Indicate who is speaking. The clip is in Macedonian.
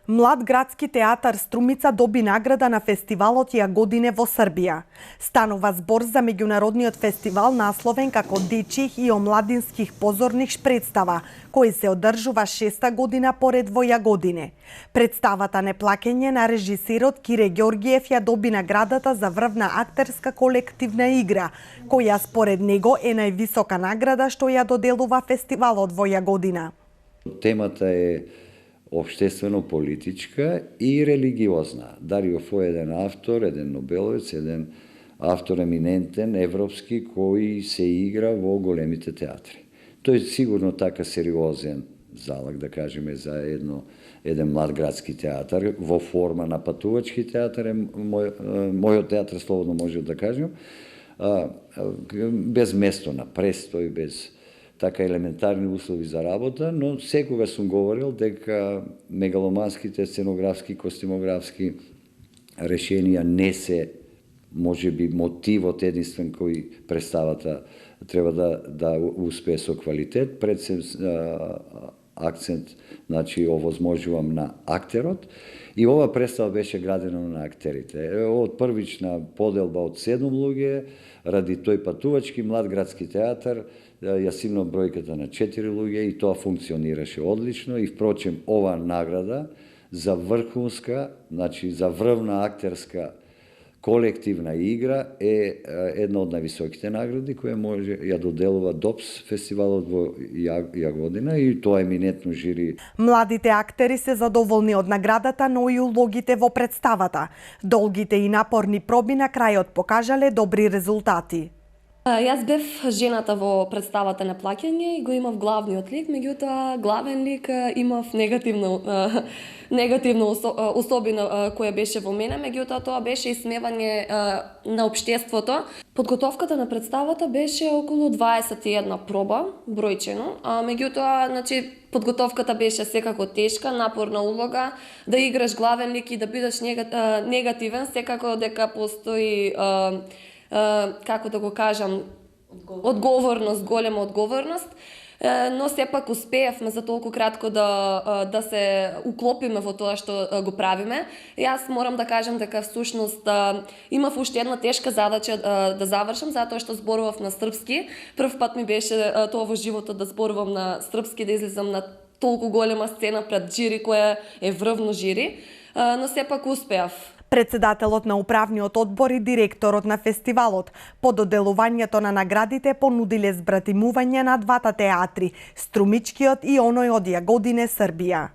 Speaker 1: Млад градски театар Струмица доби награда на фестивалот Јагодине во Србија. Станува збор за меѓународниот фестивал насловен како дечјих и омладинских позорних представа, кој се одржува 6-та година поред во Јагодине. Представата Неплаќање на режисерот Кире Ѓоргиев ја доби наградата за врвна актерска колективна игра, која според него е највисока награда што ја доделува фестивалот во Јагодина.
Speaker 2: Темата е обштествено-политичка и религиозна. Дарио Фо е еден автор, еден нобеловец, еден автор еминентен, европски, кој се игра во големите театри. Тој е сигурно така сериозен залог, да кажеме, за еден млад градски театар, во форма на патувачки театар, мојот театар, слободно може да кажем, без место на престој, без така елементарни услови за работа, но секога сум говорил дека мегаломанските сценографски, костимографски решенија не се, може би, мотивот единствен кој представата треба да успее со квалитет. Пред се акцент, значи, овозможувам на актерот, и ова представа беше градена на актерите. Од првична поделба од 7 луѓе, ради тој патувачки млад градски театар, ја симна бројката на 4 луѓе и тоа функционираше одлично. И впрочем, ова награда за врхунска, значи за врвна актерска колективна игра е една од највисоките награди која може ја доделува ДОПС фестивалот во Јагодина, и тоа еминентно жири.
Speaker 1: Младите актери се задоволни од наградата, но и улогите во представата. Долгите и напорни проби на крајот покажале добри резултати.
Speaker 3: Јас бев жената во представата Неплаќање и го имав главниот лик, меѓутоа главен лик имав негативна особина која беше во мене, меѓутоа тоа беше исмевање на општеството. Подготовката на представата беше околу 21 проба, бројчено, меѓутоа, значи, подготовката беше секако тешка, напорна улога, да играш главен лик и да бидеш негативен, секако дека постои како да го кажам, одговорност, голема одговорност, но сепак успеевме за толку кратко да се уклопиме во тоа што го правиме. Јас морам да кажам дека всушност имав уште една тешка задача да завршам, затоа што зборував на српски. Прв пат ми беше тоа во животот да зборувам на српски, да излезам на толку голема сцена пред жири која е врвно жири, но сепак успеав.
Speaker 1: Председателот на управниот одбор и директорот на фестивалот по доделувањето на наградите понудиле збратимување на двата театри, Струмичкиот и оној од Јагодине, Србија.